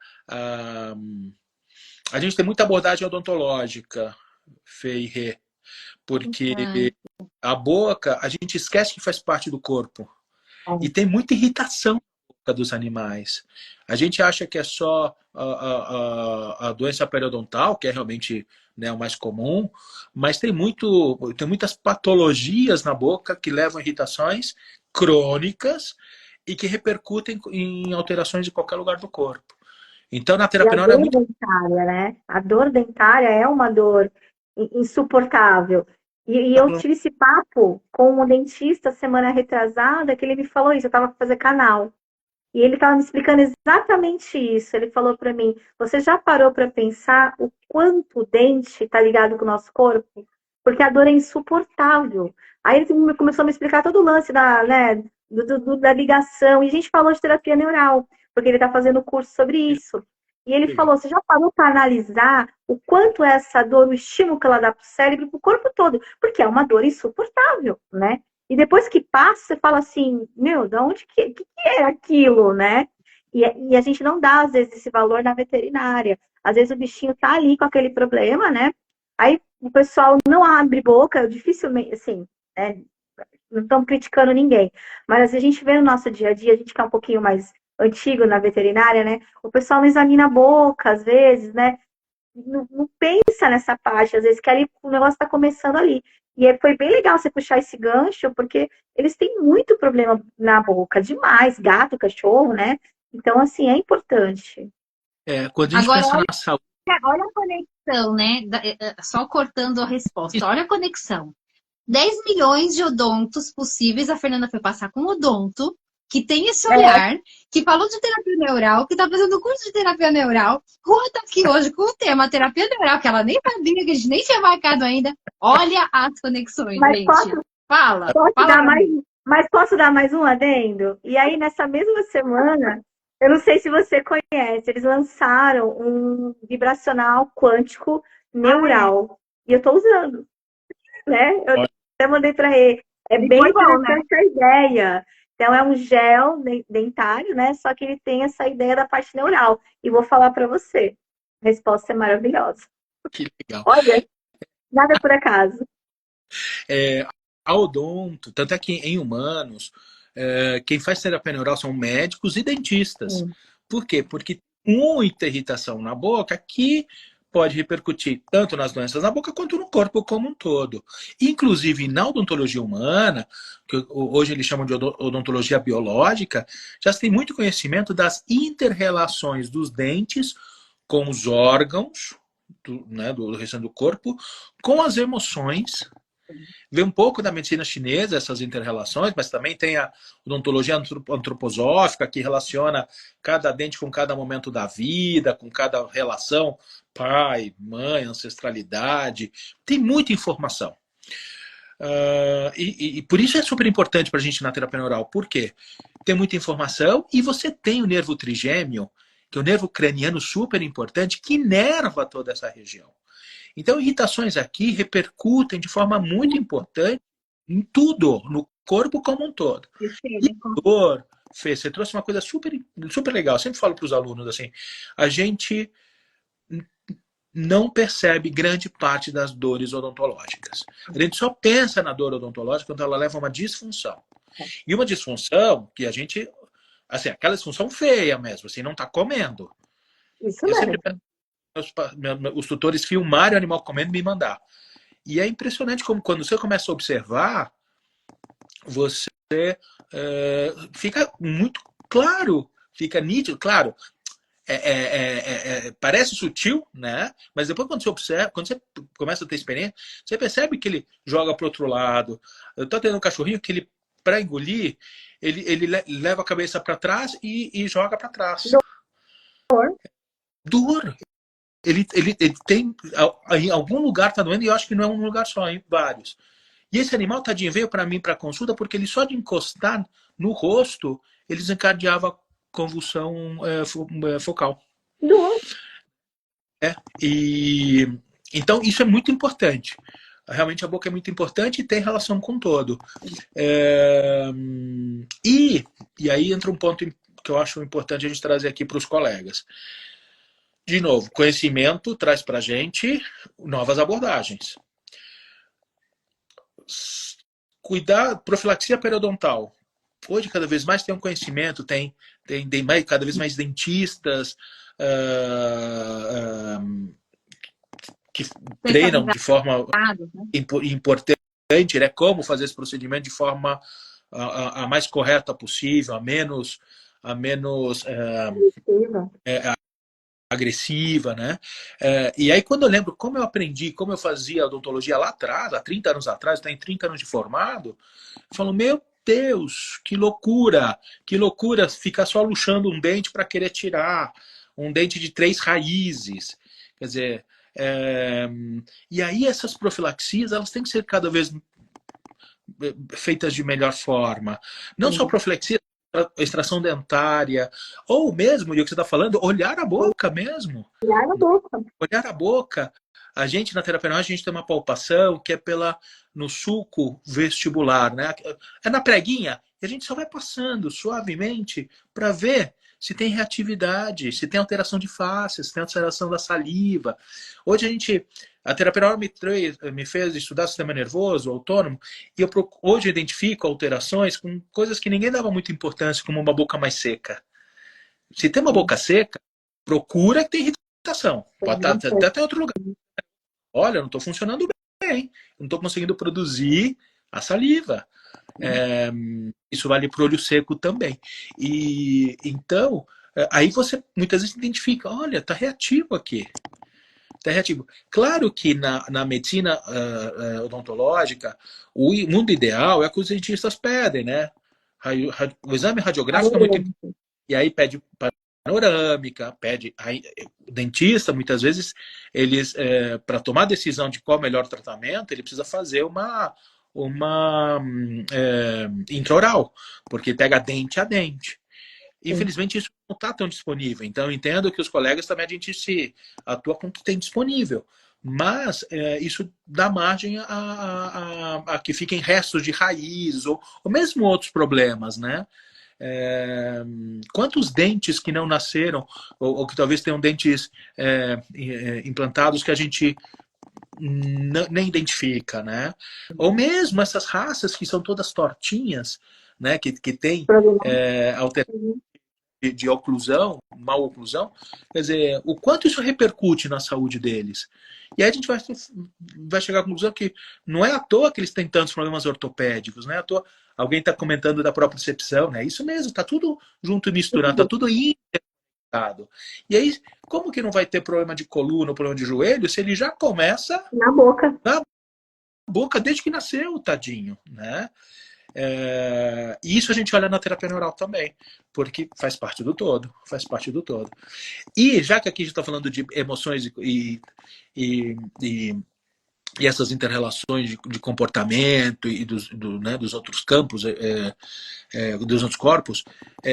gente tem muita abordagem odontológica, Fê e Rê, porque a boca, a gente esquece que faz parte do corpo. E tem muita irritação na boca dos animais. A gente acha que é só a doença periodontal, que é realmente, né, o mais comum, mas tem muitas patologias na boca que levam a irritações crônicas e que repercutem em alterações de qualquer lugar do corpo. Então, na terapia neural é muito... dentária, né? A dor dentária é uma dor insuportável. E eu tive esse papo com um dentista semana retrasada, que ele me falou isso, eu estava fazendo canal. E ele estava me explicando exatamente isso. Ele falou para mim, você já parou para pensar o quanto o dente está ligado com o nosso corpo? Porque a dor é insuportável. Aí ele começou a me explicar todo o lance da ligação. E a gente falou de terapia neural, porque ele está fazendo curso sobre isso. E ele falou, você já parou para analisar o quanto essa dor, o estímulo que ela dá para o cérebro, para o corpo todo? Porque é uma dor insuportável, né? E depois que passa, você fala assim, meu, de onde que é aquilo, né? E a gente não dá, às vezes, esse valor na veterinária. Às vezes o bichinho tá ali com aquele problema, né? Aí o pessoal não abre boca, dificilmente, assim, né? Não estamos criticando ninguém. Mas a gente vê no nosso dia a dia, a gente que é um pouquinho mais antigo na veterinária, né? O pessoal não examina a boca, às vezes, né? Não pensa nessa parte, às vezes, que ali o negócio está começando ali. E foi bem legal você puxar esse gancho, porque eles têm muito problema na boca, demais, gato, cachorro, né? Então, assim, é importante. Quando a gente pensa na saúde... Olha a conexão, né? Só cortando a resposta. Olha a conexão. 10 milhões de odontos possíveis, a Fernanda foi passar com odonto, que tem esse olhar, que falou de terapia neural, que tá fazendo curso de terapia neural. Rua tá aqui hoje com o tema terapia neural, que ela nem sabia, que a gente nem tinha marcado ainda. Olha as conexões, Mas gente. Fala. Mas posso dar mais um adendo? E aí, nessa mesma semana, eu não sei se você conhece, eles lançaram um vibracional quântico neural. E eu tô usando, né? Eu até mandei para ele. É bem interessante a ideia. Então, é um gel dentário, né? Só que ele tem essa ideia da parte neural. E vou falar para você. A resposta é maravilhosa. Que legal. Olha, nada por acaso. A odonto, tanto é que em humanos, quem faz terapia neural são médicos e dentistas. Por quê? Porque muita irritação na boca que pode repercutir tanto nas doenças na boca quanto no corpo como um todo. Inclusive, na odontologia humana, que hoje eles chamam de odontologia biológica, já se tem muito conhecimento das inter-relações dos dentes com os órgãos do restante do corpo, com as emoções. Vê um pouco da medicina chinesa, essas inter-relações, mas também tem a odontologia antroposófica, que relaciona cada dente com cada momento da vida, com cada relação, pai, mãe, ancestralidade. Tem muita informação. E por isso é super importante para a gente na terapia neural. Por quê? Tem muita informação e você tem o nervo trigêmeo, que é o nervo craniano super importante, que inerva toda essa região. Então, irritações aqui repercutem de forma muito importante em tudo, no corpo como um todo. E dor, Fê, você trouxe uma coisa super, super legal. Eu sempre falo para os alunos assim, a gente não percebe grande parte das dores odontológicas. A gente só pensa na dor odontológica quando ela leva a uma disfunção. E uma disfunção que a gente, assim, aquela disfunção feia mesmo, assim, não está comendo. Isso Eu mesmo. sempre peço os tutores filmarem o animal comendo e me mandar. E é impressionante como quando você começa a observar, você fica muito claro, fica nítido, claro. Parece sutil, né? Mas depois quando você observa, quando você começa a ter experiência, você percebe que ele joga para o outro lado. Eu tô tendo um cachorrinho que ele, para engolir, ele leva a cabeça para trás e joga para trás. Dor. Ele tem, em algum lugar tá doendo, e eu acho que não é um lugar só, em vários. E esse animal, tadinho, veio para mim para consulta porque ele só de encostar no rosto, ele desencadeava convulsão focal. E então isso é muito importante. Realmente a boca é muito importante e tem relação com todo. E aí entra um ponto que eu acho importante a gente trazer aqui para os colegas. De novo, conhecimento traz para a gente novas abordagens. Cuidar, profilaxia periodontal. Hoje, cada vez mais tem um conhecimento, tem cada vez mais dentistas que treinam de forma importante, né, como fazer esse procedimento de forma a mais correta possível, a menos agressiva, né? E aí, quando eu lembro como eu aprendi, como eu fazia odontologia lá atrás, há 30 anos atrás, eu tenho 30 anos de formado, eu falo, meu Deus, que loucura ficar só luxando um dente para querer tirar um dente de 3 raízes. Quer dizer, e aí essas profilaxias, elas têm que ser cada vez feitas de melhor forma. Não só profilaxia, extração dentária, ou mesmo, e o que você está falando, olhar a boca mesmo. Olhar a boca. A gente, na terapia neural, a gente tem uma palpação que é no sulco vestibular, né? É na preguinha, e a gente só vai passando suavemente para ver se tem reatividade, se tem alteração de face, se tem alteração da saliva. Hoje a terapia neural me fez estudar sistema nervoso autônomo, e hoje eu identifico alterações com coisas que ninguém dava muita importância, como uma boca mais seca. Se tem uma boca seca, procura que tem irritação. Pode estar até em outro lugar. Olha, não estou funcionando bem, não estou conseguindo produzir a saliva. Isso vale para o olho seco também. E então, aí você muitas vezes identifica, olha, está reativo aqui. Está reativo. Claro que na medicina odontológica, o mundo ideal é o que os dentistas pedem, né? O exame radiográfico é muito importante. E aí pede panorâmica, pede o dentista, muitas vezes, eles para tomar a decisão de qual é o melhor tratamento, ele precisa fazer uma intraoral, porque pega dente a dente. Infelizmente, isso não está tão disponível. Então, eu entendo que os colegas também a gente se atua com o que tem disponível. Mas isso dá margem a que fiquem restos de raiz ou mesmo outros problemas, né? Quantos dentes que não nasceram ou que talvez tenham dentes implantados que a gente nem identifica, né? Ou mesmo essas raças que são todas tortinhas, né? Que tem alteração de oclusão, mal oclusão, quer dizer, o quanto isso repercute na saúde deles. E aí a gente vai chegar à conclusão que não é à toa que eles têm tantos problemas ortopédicos, não é à toa. Alguém está comentando da propriocepção, né? Isso mesmo, está tudo junto e misturado, está tudo interligado. E aí, como que não vai ter problema de coluna, problema de joelho, se ele já começa na boca? Na boca desde que nasceu, tadinho, né? E isso a gente olha na terapia neural também, porque faz parte do todo, faz parte do todo. E já que aqui a gente está falando de emoções e essas interrelações de comportamento e dos outros campos, dos outros corpos,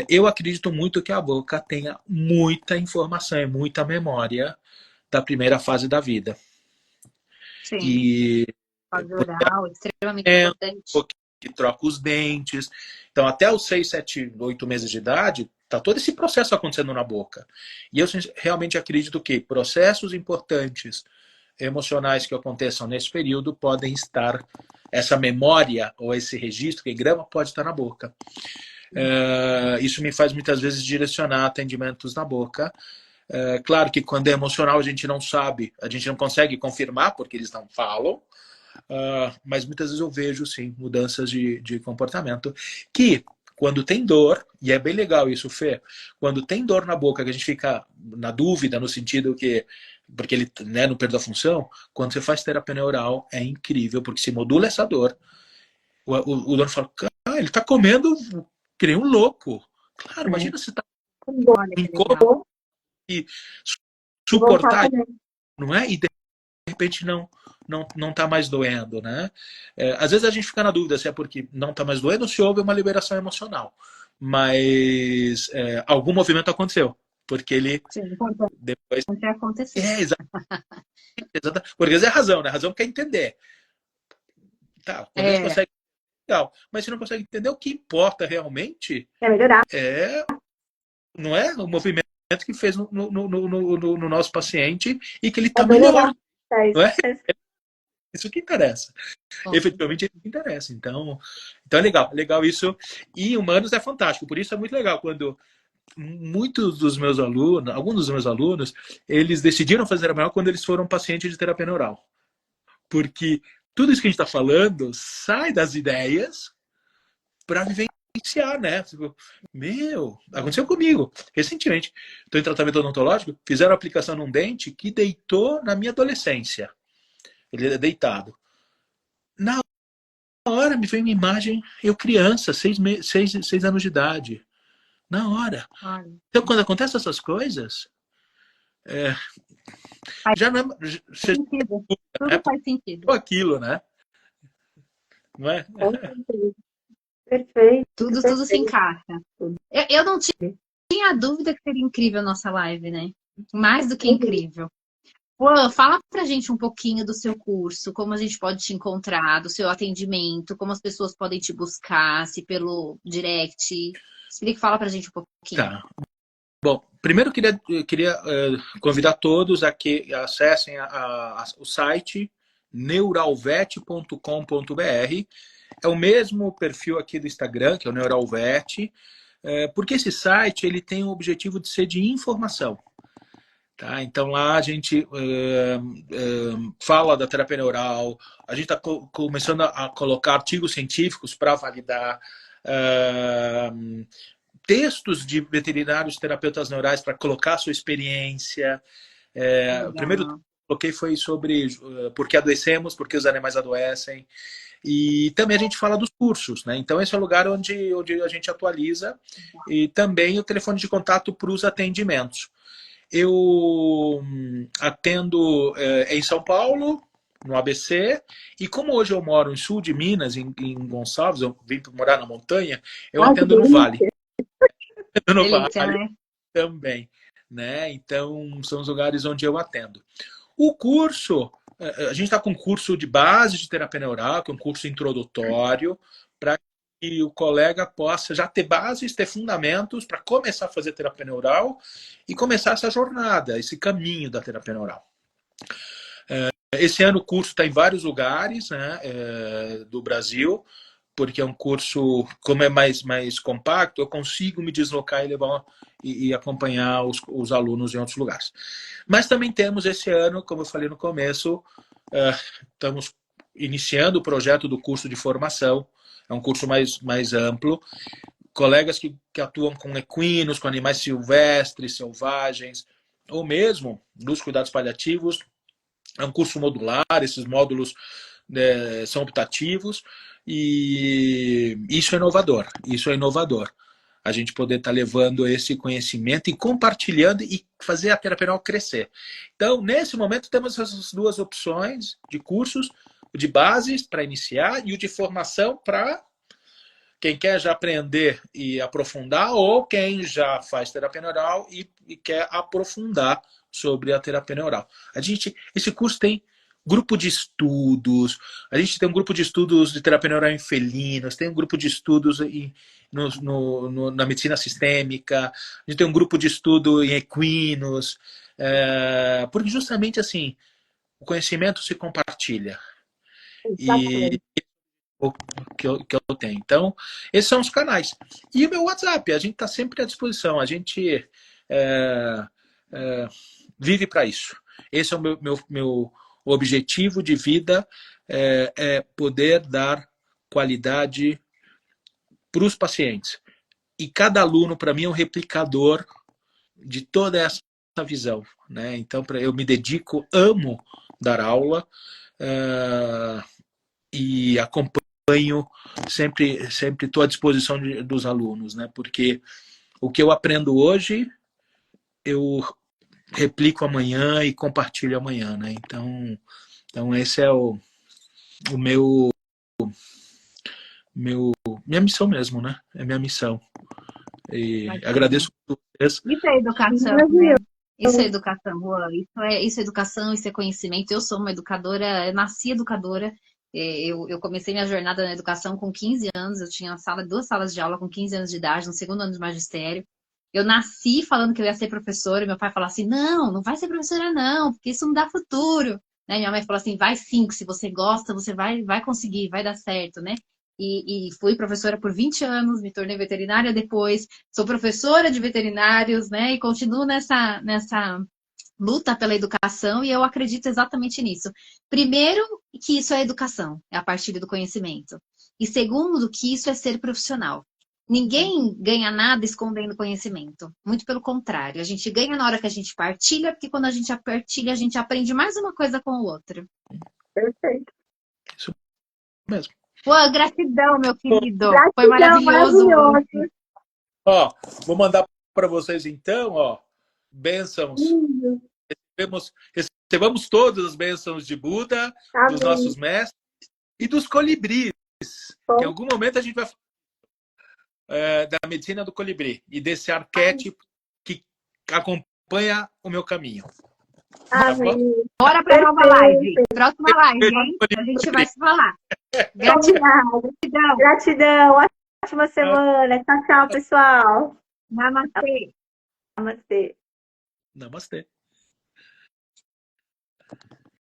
eu acredito muito que a boca tenha muita informação e muita memória da primeira fase da vida. Sim. E fase oral, extremamente importante. Que troca os dentes. Então, até os 6, 7, 8 meses de idade, está todo esse processo acontecendo na boca. E eu realmente acredito que processos importantes emocionais que aconteçam nesse período podem estar, essa memória ou esse registro, que grama, pode estar na boca. Isso me faz muitas vezes direcionar atendimentos na boca. Claro que quando é emocional a gente não sabe, a gente não consegue confirmar porque eles não falam. Mas muitas vezes eu vejo, sim, mudanças de comportamento que, quando tem dor, e é bem legal isso, Fê, quando tem dor na boca, que a gente fica na dúvida, no sentido que, porque ele não perdeu a função, quando você faz terapia neural, é incrível, porque se modula essa dor. O dono fala, ele tá comendo que nem um louco. Claro, imagina se tá e suportar, não é? E de repente não tá mais doendo, né? Às vezes a gente fica na dúvida se é porque não tá mais doendo ou se houve uma liberação emocional. Mas algum movimento aconteceu. Porque ele depois... aconteceu. Exatamente. Porque às vezes é razão, né? A razão quer entender. Tá, quando a gente consegue... Legal. Mas se não consegue entender, o que importa realmente não é o movimento que fez no nosso paciente e que ele tá melhor. Não é? Isso que interessa. Efetivamente, é isso que interessa. Então é legal isso. E humanos é fantástico. Por isso é muito legal quando muitos dos meus alunos, alguns dos meus alunos, eles decidiram fazer a neural quando eles foram pacientes de terapia neural. Porque tudo isso que a gente está falando sai das ideias para vivenciar, né? Aconteceu comigo recentemente. Estou em tratamento odontológico, fizeram aplicação num dente que deitou na minha adolescência. Ele é deitado. Na hora me veio uma imagem, eu criança, 6 anos de idade. Na hora. Então, quando acontecem essas coisas, já não tudo faz sentido. Aquilo, né? Não é? Perfeito. Tudo se encaixa. Eu não tinha dúvida que seria incrível a nossa live, né? Mais do que incrível. Juan, fala pra gente um pouquinho do seu curso, como a gente pode te encontrar, do seu atendimento, como as pessoas podem te buscar, se pelo direct. Fala pra gente um pouquinho. Tá. Bom, primeiro eu queria convidar todos a que acessem o site neuralvet.com.br. É o mesmo perfil aqui do Instagram, que é o Neuralvet, porque esse site ele tem o objetivo de ser de informação. Tá? Então lá a gente fala da terapia neural, a gente está começando a colocar artigos científicos para validar, textos de veterinários terapeutas neurais para colocar a sua experiência. Primeiro coloquei foi sobre por que adoecemos, por que os animais adoecem. E também a gente fala dos cursos, né? Então esse é o lugar onde a gente atualiza. E também o telefone de contato para os atendimentos. Eu atendo em São Paulo, no ABC, e como hoje eu moro em sul de Minas, em Gonçalves, eu vim morar na montanha, eu atendo no Vale. No Delícia, Vale né? também, né? Então são os lugares onde eu atendo. O curso, a gente está com um curso de base de terapia neural, que é um curso introdutório, para que o colega possa já ter bases, ter fundamentos para começar a fazer terapia neural e começar essa jornada, esse caminho da terapia neural. Esse ano o curso está em vários lugares, né, do Brasil, porque é um curso, como é mais compacto, eu consigo me deslocar e levar e acompanhar os alunos em outros lugares. Mas também temos esse ano, como eu falei no começo, estamos iniciando o projeto do curso de formação. É um curso mais amplo. Colegas que atuam com equinos, com animais silvestres, selvagens, ou mesmo nos cuidados paliativos. É um curso modular, esses módulos são optativos, e isso é inovador. Isso é inovador. A gente poder estar levando esse conhecimento e compartilhando e fazer a terapia neural crescer. Então, nesse momento, temos essas duas opções de cursos, o de bases para iniciar e o de formação para quem quer já aprender e aprofundar, ou quem já faz terapia neural e quer aprofundar sobre a terapia neural. Esse curso tem grupo de estudos, a gente tem um grupo de estudos de terapia neural em felinos, tem um grupo de estudos na medicina sistêmica, a gente tem um grupo de estudo em equinos, porque justamente assim, o conhecimento se compartilha. Exatamente. E que eu tenho. Então, esses são os canais. E o meu WhatsApp, a gente está sempre à disposição, a gente vive para isso. Esse é o meu objetivo de vida, é poder dar qualidade para os pacientes. E cada aluno, para mim, é um replicador de toda essa visão, né? Então, eu me dedico, amo dar aula, e acompanho, sempre estou à disposição dos alunos, né? Porque o que eu aprendo hoje, eu replico amanhã e compartilho amanhã, né? Então esse é o minha missão mesmo, né? É minha missão. E agradeço a vocês. Isso é educação, né? Isso é educação, Juan. Isso é educação, isso é conhecimento. Eu sou uma educadora, eu nasci educadora. Eu comecei minha jornada na educação com 15 anos. Eu tinha duas salas de aula com 15 anos de idade, no segundo ano de magistério. Eu nasci falando que eu ia ser professora. Meu pai falava assim, não vai ser professora não, porque isso não dá futuro. Né? Minha mãe falou assim, vai sim, que se você gosta, você vai conseguir, vai dar certo, né? E fui professora por 20 anos, me tornei veterinária depois, sou professora de veterinários, né? E continuo nessa luta pela educação, e eu acredito exatamente nisso. Primeiro, que isso é educação, é a partir do conhecimento. E segundo, que isso é ser profissional. Ninguém ganha nada escondendo conhecimento. Muito pelo contrário, a gente ganha na hora que a gente partilha, porque quando a gente partilha, a gente aprende mais uma coisa com o outro. Perfeito. Isso mesmo. Pô, gratidão, meu querido. Gratidão, Foi maravilhoso. Ó, vou mandar para vocês então, ó, bênçãos. Recebamos todas as bênçãos de Buda, Amém. Dos nossos mestres e dos colibris. Que em algum momento a gente vai falar da medicina do colibri e desse arquétipo que acompanha o meu caminho. Amém. Tá Bora para nova live. Próxima live, hein? A gente vai se falar. Gratidão. Gratidão. Ótima semana. Tchau, pessoal. Namastê. Namastê. Namastê.